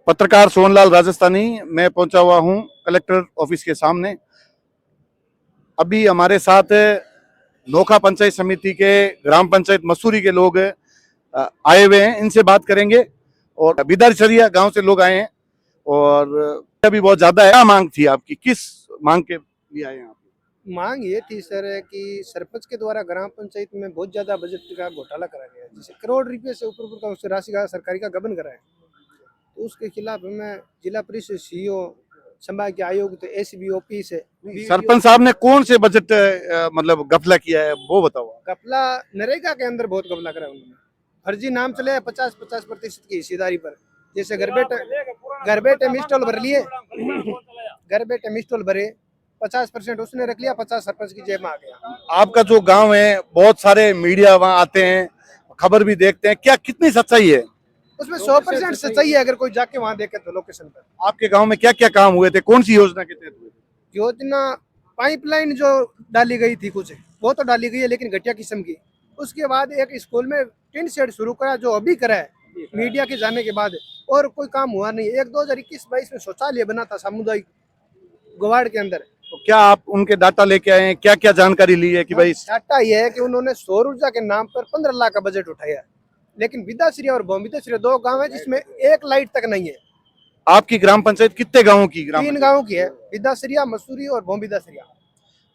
पत्रकार सोहनलाल राजस्थानी, मैं पहुंचा हुआ हूं कलेक्टर ऑफिस के सामने। अभी हमारे साथ नोखा पंचायत समिति के ग्राम पंचायत मसूरी के लोग आए हुए हैं, इनसे बात करेंगे। और बिदारचरिया गांव से लोग आए हैं और अभी बहुत ज्यादा है। क्या मांग थी आपकी, किस मांग के लिए आए हैं आप? मांग ये थी सर कि सरपंच के द्वारा ग्राम पंचायत में बहुत ज्यादा बजट का घोटाला करा गया है, जैसे करोड़ रुपए से ऊपर का उस राशि का सरकारी का गबन करा है। तो उसके खिलाफ हमें जिला परिषद सीईओ, संभाग के आयुक्त, एसबी ऑफिस है। सरपंच साहब ने कौन से बजट मतलब गफला किया है वो बताओ। गफला नरेगा के अंदर बहुत गफला करा उन्होंने। फर्जी नाम चले 50% की हिस्सेदारी पर, जैसे घर बैठे मिस्टॉल भर लिए, घर बैठे मिस्टॉल भरे, 50% उसने रख लिया, 50 सरपंच की जेब में आ गया। आपका जो गांव है, बहुत सारे मीडिया वहां आते हैं, खबर भी देखते हैं, क्या कितनी सच्चाई है उसमें? 100% सच्चाई है अगर कोई जाके वहां देखे तो लोकेशन पर। आपके गांव में क्या क्या काम हुए थे, कौन सी योजना के तहत हुए थे? योजना पाइपलाइन जो डाली गई थी कुछ, वो तो डाली गई है लेकिन घटिया किस्म की। उसके बाद एक स्कूल में टिन शेड शुरू करा, जो अभी करा है मीडिया के जाने के बाद, और कोई काम हुआ नहीं। एक 2021-22 में शौचालय बना था सामुदायिक गोवाड़ के अंदर। तो क्या आप उनके डाटा लेके आए हैं, क्या क्या जानकारी ली है कि भाई? डाटा ये है कि उन्होंने सौर ऊर्जा के नाम पर 15 लाख का बजट उठाया, लेकिन बिदासरिया और बोम्बिदासरिया दो गांव है जिसमें एक लाइट तक नहीं है। आपकी ग्राम पंचायत कितने गांवों की? 3 गाँव की है, बिदासरिया, मसूरी और बोम्बिदासरिया।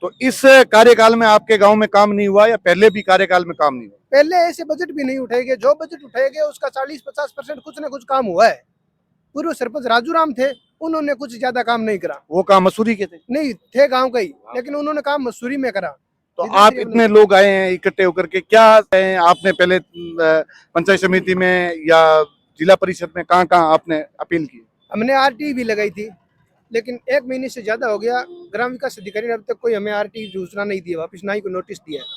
तो इस कार्यकाल में आपके गांव में काम नहीं हुआ या पहले भी कार्यकाल में काम नहीं हुआ? पहले ऐसे बजट भी नहीं उठाए गए, जो बजट उठाए गए उसका 40-50% कुछ न कुछ काम हुआ है। पूर्व सरपंच राजू राम थे, उन्होंने कुछ ज्यादा काम नहीं करा। वो काम मसूरी के थे? नहीं थे, गांव का ही, लेकिन उन्होंने काम मसूरी में करा। तो आप इतने लोग आए हैं इकट्ठे होकर के, क्या आपने पहले पंचायत समिति में या जिला परिषद में कहाँ कहाँ आपने अपील की? हमने आरटी भी लगाई थी, लेकिन 1 महीने से ज्यादा हो गया, ग्राम विकास अधिकारी ने अब तक कोई हमें आरटी सूचना नहीं दी, वापिस ना ही कोई नोटिस दिया है।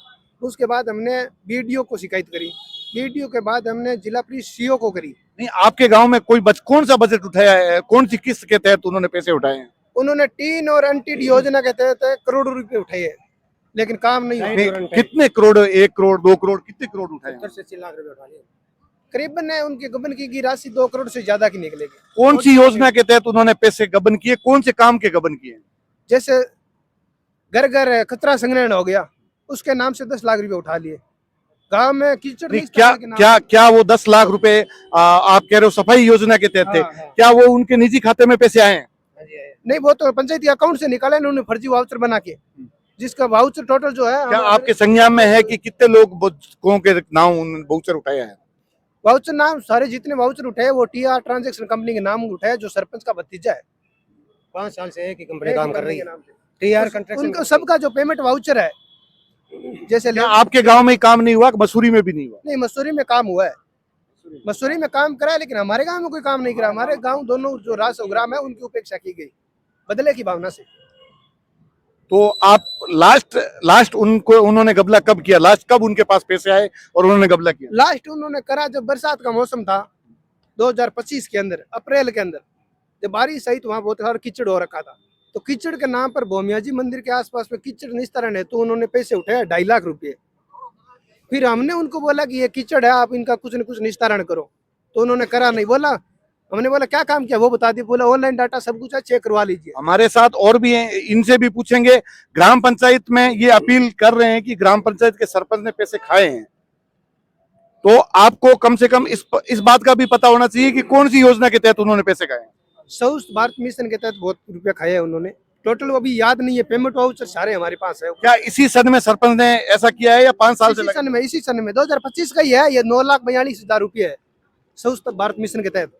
उसके बाद हमने बीडीओ को शिकायत करी, बीडीओ के बाद हमने जिला पुलिस सीओ को करी। नहीं, आपके गांव में कोई कौन सा बजट उठाया है, कौन सी किस्त के तहत उन्होंने पैसे उठाए हैं? उन्होंने टीन और अनटीड योजना के तहत करोड़ों रुपए उठाए हैं, लेकिन काम नहीं। कितने करोड़? 1 करोड़, 2 करोड़, कितने करोड़ उठाए? 70 से 80 लाख रुपए उठा लिए करीबन है। उनके गबन की राशि 2 करोड़ से ज्यादा की निकलेगी। कौन सी योजना के तहत उन्होंने पैसे गबन किए, कौन से काम के गबन किए? जैसे घर घर कचरा संग्रहण हो गया, उसके नाम से 10 लाख रुपए उठा लिए। गांव में कीचड़ नहीं, क्या वो 10 लाख रुपए आप कह रहे हो सफाई योजना के तहत थे? हाँ। क्या वो उनके निजी खाते में पैसे आए हैं? नहीं, वो तो पंचायती अकाउंट से निकाले उन्होंने, फर्जी वाउचर बना के, जिसका वाउचर टोटल जो है। क्या आपके संज्ञान में है कि कितने लोगों के नाम वाउचर उठाया है? वाउचर नाम सारे जितने वाउचर उठाए वो टीआर ट्रांजैक्शन कंपनी के नाम उठाया, जो सरपंच का भतीजा है। 5 साल से एक ही कंपनी काम कर रही है, टीआर कंट्रैक्शन। उनका सबका जो पेमेंट वाउचर है, जैसे आपके गांव में काम नहीं हुआ, मसूरी में भी नहीं हुआ? नहीं, मसूरी में काम हुआ है, मसूरी में काम करा है, लेकिन हमारे गांव में कोई काम नहीं करा। हमारे गांव दोनों जो राज ग्राम है उनकी उपेक्षा की गई बदले की भावना से। तो आप लास्ट उन्होंने गबला कब किया? लास्ट कब उनके पास पैसे आए और उन्होंने गबला किया? लास्ट उन्होंने करा जब बरसात का मौसम था 2025 के अंदर, अप्रैल के अंदर, जब बारिश आई तो वहां बहुत सारा कीचड़ हो रखा था। तो कीचड़ के नाम पर भोमिया जी मंदिर के आसपास में कीचड़ निस्तारण है, तो उन्होंने पैसे उठाया 2.5 लाख रुपए। फिर हमने उनको बोला कि ये कीचड़ है, आप इनका कुछ न कुछ निस्तारण करो, तो उन्होंने करा नहीं। बोला, हमने बोला क्या काम किया वो बता दिए। बोला ऑनलाइन डाटा सब कुछ है, चेक करवा लीजिए। हमारे साथ और भी हैं, इनसे भी पूछेंगे। ग्राम पंचायत में ये अपील कर रहे हैं कि ग्राम पंचायत के सरपंच ने पैसे खाए हैं, तो आपको कम से कम इस बात का भी पता होना चाहिए कि कौन सी योजना के तहत उन्होंने पैसे खाए हैं। स्वच्छ भारत मिशन के तहत बहुत रुपया खाए हैं उन्होंने, टोटल वो भी याद नहीं है। पेमेंट वाउचर सारे हमारे पास है। क्या इसी सन में सरपंच ने ऐसा किया है या 5 साल से? इसी सन में 2025 का ही है ये। 9,42,000 रुपये है स्वच्छ भारत मिशन के तहत।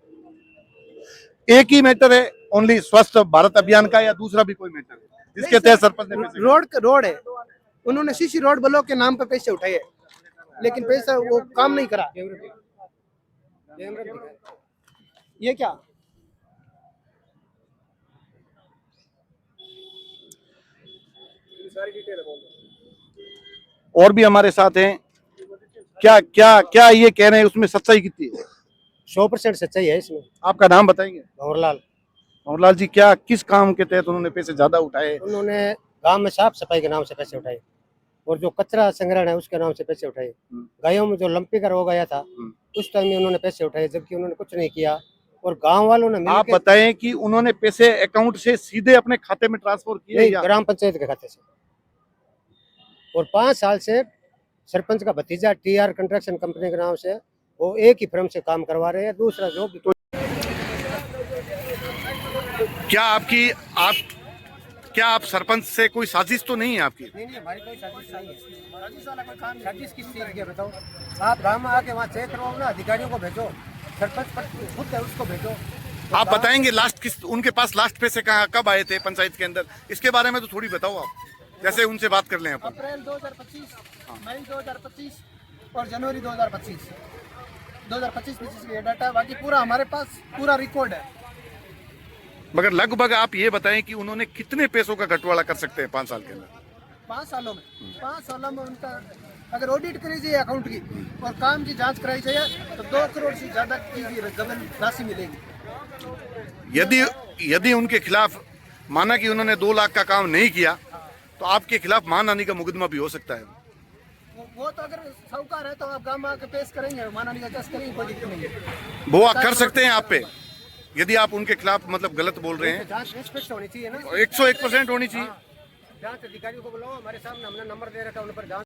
एक ही मैटर है ओनली स्वच्छ भारत अभियान का, या दूसरा भी कोई मैटर है जिसके तहत सरपंच ने पैसे? रोड है, उन्होंने सीसी रोड ब्लॉक के नाम पर पैसे उठाए हैं, लेकिन पैसा वो काम नहीं करा। ये क्या और भी हमारे साथ हैं। क्या क्या क्या ये कह रहे हैं, उसमें सच्चाई कितनी है? 100% सच्चाई है इसमें। आपका नाम बताएंगे? भंवरलाल। भंवरलाल जी, क्या किस काम के तहत उन्होंने पैसे ज्यादा उठाए? उन्होंने गांव में साफ सफाई के नाम से पैसे उठाए, और जो कचरा संग्रहण है उसके नाम से पैसे उठाए। गायों में जो लंपी का रोग आया था उस टाइम में उन्होंने पैसे उठाए, जबकि उन्होंने कुछ नहीं किया। और गांव वालों ने आप मिलकर बताएं कि उन्होंने पैसे अकाउंट से सीधे अपने खाते में ट्रांसफर किए नहीं, या ग्राम पंचायत के खाते से। और 5 साल से सरपंच का भतीजा TR कंस्ट्रक्शन कंपनी के नाम से वो एक ही फर्म से काम करवा रहे हैं, दूसरा जॉब। क्या आप सरपंच से कोई साजिश तो नहीं है आपकी? नहीं, हमारी कोई साजिश नहीं है। साजिश वाला कोई काम, साजिश किस चीज की है बताओ? आप गांव में आके वहाँ चेक करवाओ ना, अधिकारियों को भेजो, सरपंच खुद है उसको भेजो। आप बताएंगे उनके पास लास्ट पैसे कब आए थे पंचायत के अंदर, इसके बारे में तो थोड़ी बताओ आप, जैसे उनसे बात कर लें अपन। अप्रैल 2025, मई 2025 और जनवरी 2025 2025 ये डाटा, बाकी पूरा हमारे पास पूरा रिकॉर्ड है। मगर लगभग आप ये बताएं कि उन्होंने कितने पैसों का बंटवारा कर सकते हैं 5 साल के अंदर? 5 सालों में 5 सालों में उनका अगर ऑडिट करी जाए अकाउंट की और काम की जांच कराई जाए तो 2 करोड़ से ज्यादा की जमीन राशि मिलेगी। यदि उनके खिलाफ माना कि उन्होंने 2 लाख का काम नहीं किया तो आपके खिलाफ मानहानि का मुकदमा भी हो सकता है। वो तो अगर साहूकार है तो आप गांव में आके पेश करेंगे, मानहानि का केस करेंगे, कोई दिक्कत नहीं है। वो आप कर सकते हैं आप पे, यदि आप उनके खिलाफ मतलब गलत बोल रहे हैं। जांच निष्पक्ष होनी चाहिए ना, 101% होनी चाहिए। जांच अधिकारियों को बुलाओ, हमारे सामने हमने नंबर दे रखा है, उन पर जांच